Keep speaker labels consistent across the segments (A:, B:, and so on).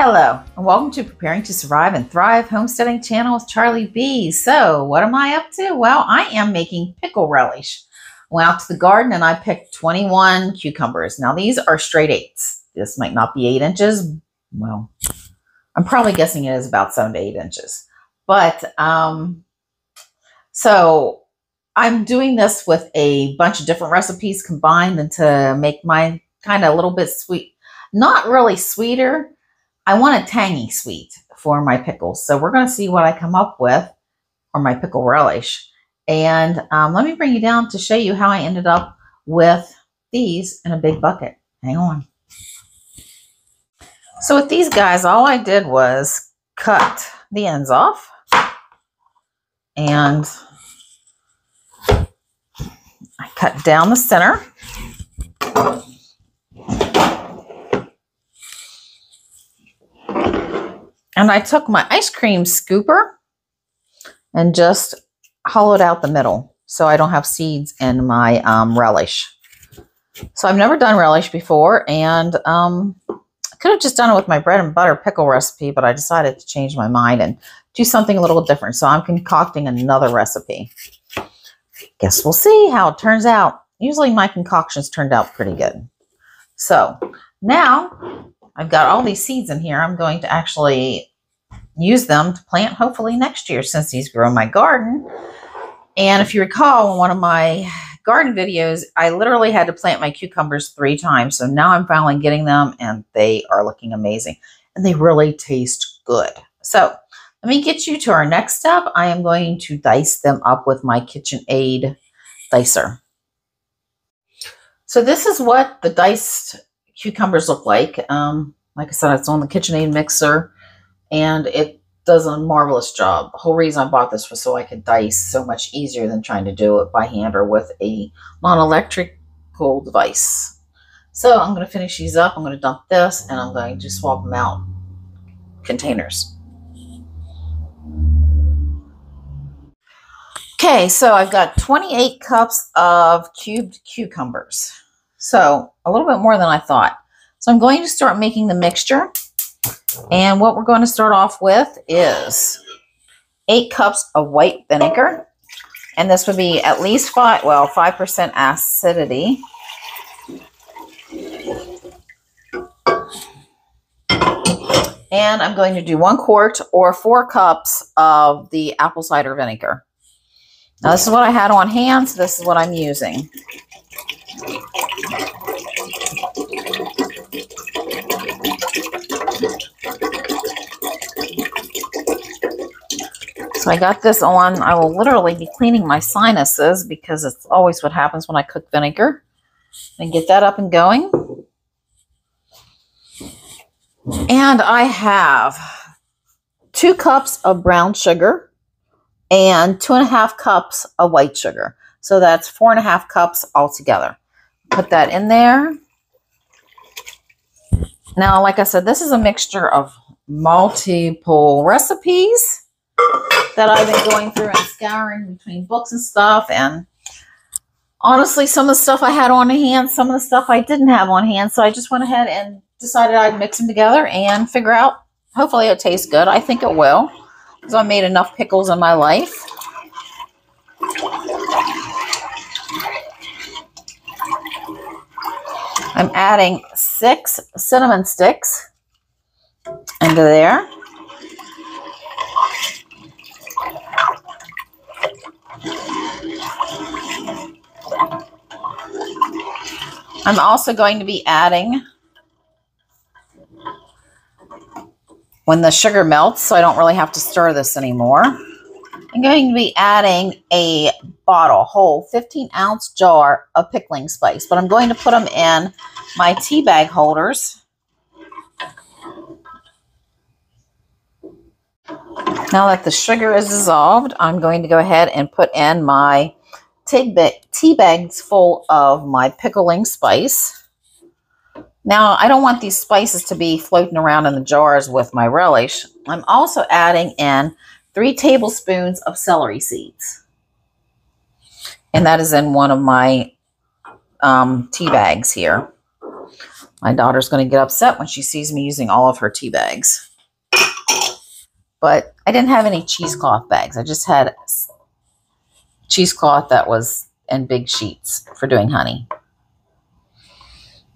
A: Hello, and welcome to Preparing to Survive and Thrive Homesteading Channel with Charlie B. So, what am I up to? Well, I am making pickle relish. I went out to the garden and I picked 21 cucumbers. Now, these are straight 8s. This might not be 8 inches. Well, I'm probably guessing it is about 7 to 8 inches. But, so I'm doing this with a bunch of different recipes combined and to make mine kind of a little bit sweet. Not really sweeter. I want a tangy sweet for my pickles. So we're going to see what I come up with for my pickle relish. And let me bring you down to show you how I ended up with these in a big bucket. Hang on. So with these guys, all I did was cut the ends off. And I cut down the center. And I took my ice cream scooper and just hollowed out the middle so I don't have seeds in my relish. So I've never done relish before, and I could have just done it with my bread and butter pickle recipe, but I decided to change my mind and do something a little different. So I'm concocting another recipe. Guess we'll see how it turns out. Usually my concoctions turned out pretty good. So now I've got all these seeds in here. I'm going to actually use them to plant hopefully next year since these grow in my garden. And if you recall in one of my garden videos, I literally had to plant my cucumbers 3 times. So now I'm finally getting them and they are looking amazing and they really taste good. So let me get you to our next step. I am going to dice them up with my KitchenAid dicer. So this is what the diced cucumbers look like. Like I said, it's on the KitchenAid mixer and it does a marvelous job. The whole reason I bought this was so I could dice so much easier than trying to do it by hand or with a non-electrical device. So I'm going to finish these up. I'm going to dump this and I'm going to swap them out containers. Okay, so I've got 28 cups of cubed cucumbers. So a little bit more than I thought. So I'm going to start making the mixture. And what we're going to start off with is 8 cups of white vinegar. And this would be at least 5% acidity. And I'm going to do 1 quart or 4 cups of the apple cider vinegar. Now this is what I had on hand, so this is what I'm using. So I got this on. I will literally be cleaning my sinuses because it's always what happens when I cook vinegar. And get that up and going. And I have 2 cups of brown sugar and 2.5 cups of white sugar. So that's 4.5 cups altogether. Put that in there. Now, like I said, this is a mixture of multiple recipes that I've been going through and scouring between books and stuff. And honestly, some of the stuff I had on hand, some of the stuff I didn't have on hand. So I just went ahead and decided I'd mix them together and figure out, hopefully it tastes good. I think it will, because I've made enough pickles in my life. I'm adding 6 cinnamon sticks into there. I'm also going to be adding, when the sugar melts, so I don't really have to stir this anymore, I'm going to be adding a whole 15-ounce jar of pickling spice, but I'm going to put them in my tea bag holders. Now that the sugar is dissolved, I'm going to go ahead and put in my tea bags full of my pickling spice. Now, I don't want these spices to be floating around in the jars with my relish. I'm also adding in 3 tablespoons of celery seeds. And that is in one of my tea bags here. My daughter's going to get upset when she sees me using all of her tea bags. But I didn't have any cheesecloth bags. I just had cheesecloth that was in big sheets for doing honey.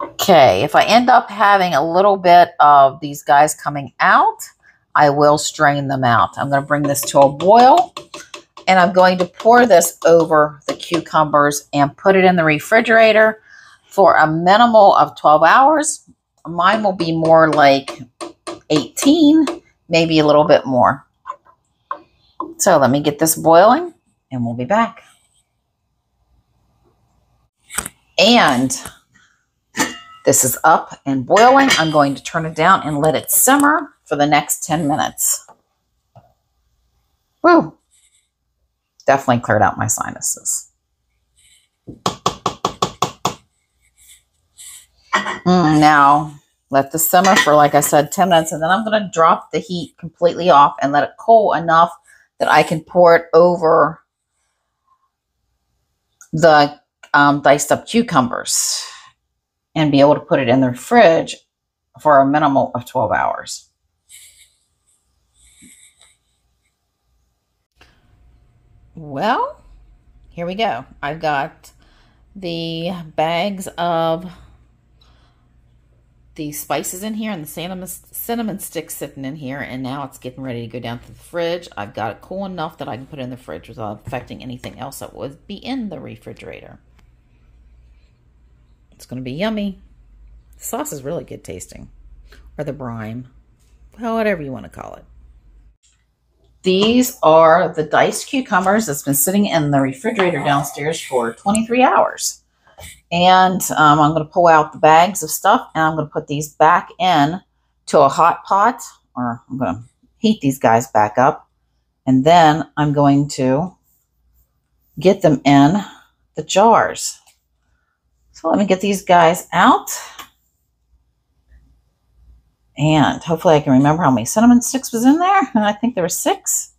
A: Okay, if I end up having a little bit of these guys coming out, I will strain them out. I'm going to bring this to a boil, and I'm going to pour this over the cucumbers and put it in the refrigerator for a minimal of 12 hours. Mine will be more like 18, maybe a little bit more. So let me get this boiling, and we'll be back. And this is up and boiling. I'm going to turn it down and let it simmer for the next 10 minutes. Woo! Definitely cleared out my sinuses. Now, let this simmer for, like I said, 10 minutes, and then I'm going to drop the heat completely off and let it cool enough that I can pour it over the diced up cucumbers and be able to put it in the fridge for a minimum of 12 hours. Well, here we go. I've got the bags of the spices in here and the cinnamon sticks sitting in here, and now it's getting ready to go down to the fridge. I've got it cool enough that I can put it in the fridge without affecting anything else that would be in the refrigerator. It's going to be yummy. The sauce is really good tasting. Or the brine. Well, whatever you want to call it. These are the diced cucumbers that's been sitting in the refrigerator downstairs for 23 hours. And I'm going to pull out the bags of stuff, and I'm going to put these back in to a hot pot. Or I'm going to heat these guys back up. And then I'm going to get them in the jars. So let me get these guys out. And hopefully I can remember how many cinnamon sticks was in there. And I think there were 6.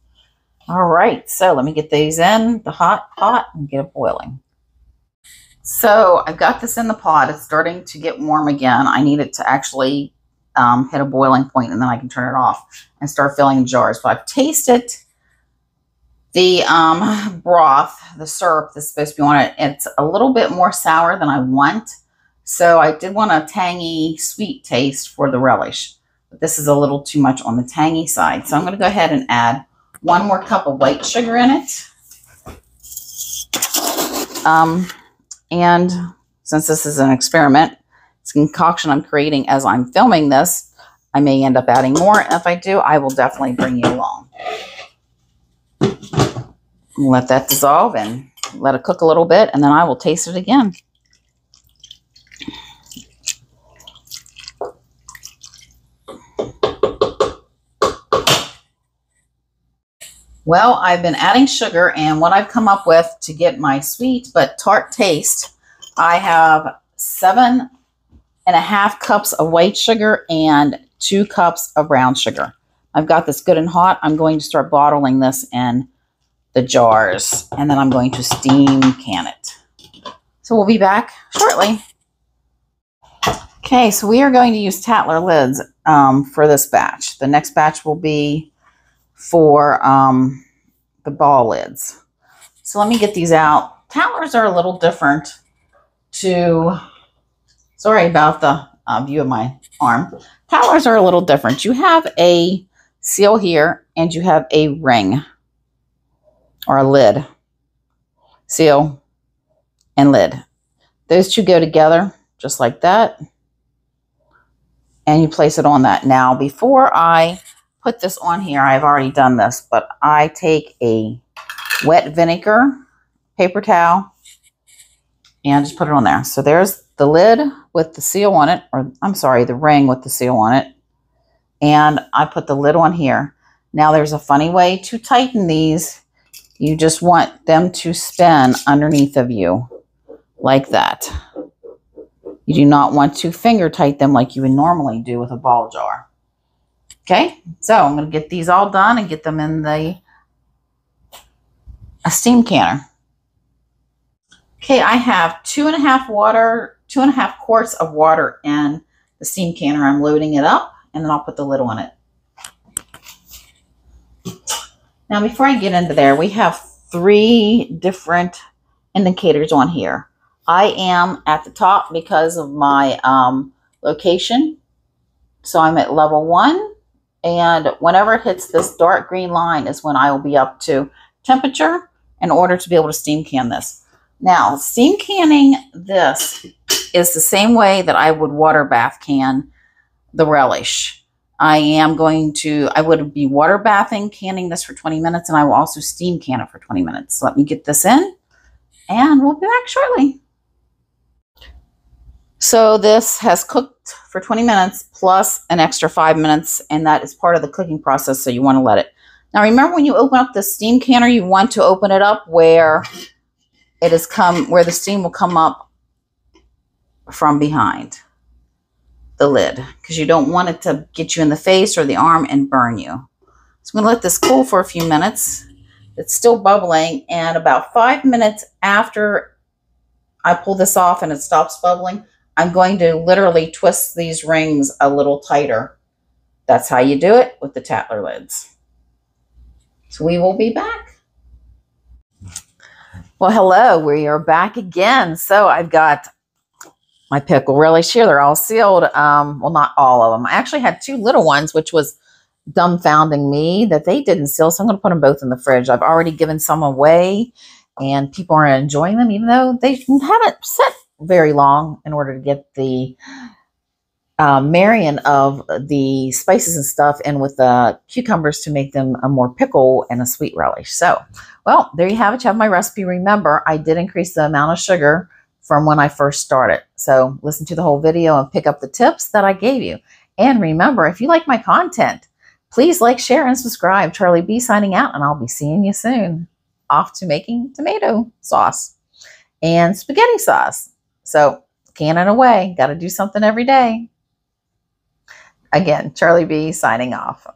A: All right, so let me get these in the hot pot and get it boiling. So I've got this in the pot. It's starting to get warm again. I need it to actually hit a boiling point, and then I can turn it off and start filling the jars. But I've tasted the broth, the syrup that's supposed to be on it. It's a little bit more sour than I want. So I did want a tangy, sweet taste for the relish. But this is a little too much on the tangy side. So I'm going to go ahead and add 1 more cup of white sugar in it. And since this is an experiment, it's a concoction I'm creating as I'm filming this, I may end up adding more. And if I do, I will definitely bring you along. Let that dissolve and let it cook a little bit, and then I will taste it again. Well, I've been adding sugar, and what I've come up with to get my sweet but tart taste, I have 7.5 cups of white sugar and 2 cups of brown sugar. I've got this good and hot. I'm going to start bottling this in the jars, and then I'm going to steam can it. So we'll be back shortly. Okay, so we are going to use Tatler lids for this batch. The next batch will be for the ball lids. So let me get these out. Tatlers are a little different to, sorry about the view of my arm. Tatlers are a little different. You have a seal here, and you have a ring or a lid. Seal and lid. Those two go together just like that. And you place it on that. Now, before I put this on here, I've already done this, but I take a wet vinegar paper towel and just put it on there. So there's the lid with the seal on it, or I'm sorry, the ring with the seal on it. And I put the lid on here. Now there's a funny way to tighten these. You just want them to spin underneath of you like that. You do not want to finger tight them like you would normally do with a ball jar. Okay, so I'm going to get these all done and get them in a steam canner. Okay, I have 2.5 quarts of water in the steam canner. I'm loading it up, and then I'll put the lid on it. Now, before I get into there, we have 3 different indicators on here. I am at the top because of my location. So I'm at level 1. And whenever it hits this dark green line is when I will be up to temperature in order to be able to steam can this. Now, steam canning this is the same way that I would water bath can the relish. I would be water bathing, canning this for 20 minutes, and I will also steam can it for 20 minutes. So let me get this in, and we'll be back shortly. So this has cooked for 20 minutes plus an extra 5 minutes, and that is part of the cooking process, so you want to let it. Now remember, when you open up the steam canner, you want to open it up where where the steam will come up from behind the lid, because you don't want it to get you in the face or the arm and burn you. So I'm going to let this cool for a few minutes. It's still bubbling, and about 5 minutes after I pull this off and it stops bubbling, I'm going to literally twist these rings a little tighter. That's how you do it with the Tatler lids. So we will be back. Well, hello, we are back again. So I've got my pickle relish here. They're all sealed. Well, not all of them. I actually had 2 little ones, which was dumbfounding me that they didn't seal. So I'm going to put them both in the fridge. I've already given some away, and people are enjoying them, even though they haven't set very long in order to get the marrying of the spices and stuff in with the cucumbers to make them a more pickle and a sweet relish. So, well, there you have it. You have my recipe. Remember, I did increase the amount of sugar from when I first started. So listen to the whole video and pick up the tips that I gave you. And remember, if you like my content, please like, share, and subscribe. Charlie B signing out, and I'll be seeing you soon. Off to making tomato sauce and spaghetti sauce. So canning away. Got to do something every day. Again, Charlie B signing off.